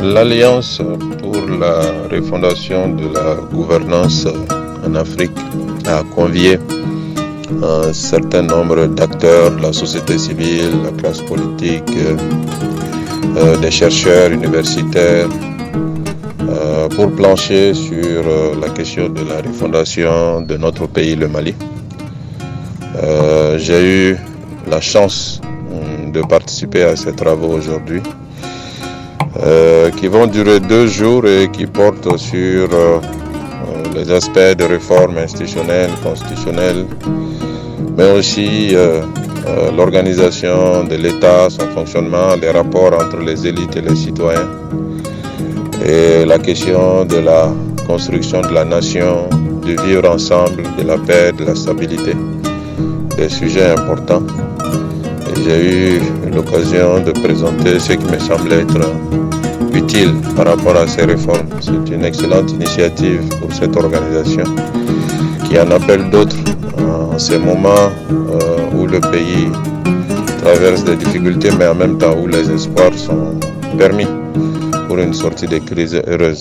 L'Alliance pour la refondation de la gouvernance en Afrique a convié un certain nombre d'acteurs, la société civile, la classe politique, des chercheurs universitaires, pour plancher sur la question de la refondation de notre pays, le Mali. J'ai eu la chance de participer à ces travaux aujourd'hui, qui vont durer 2 jours et qui portent sur les aspects de réforme institutionnelle, constitutionnelle, mais aussi l'organisation de l'État, son fonctionnement, les rapports entre les élites et les citoyens, et la question de la construction de la nation, du vivre ensemble, de la paix, de la stabilité, des sujets importants. Et j'ai eu l'occasion de présenter ce qui me semble être utile par rapport à ces réformes. C'est une excellente initiative pour cette organisation qui en appelle d'autres en ces moments où le pays traverse des difficultés, mais en même temps où les espoirs sont permis pour une sortie de crise heureuse.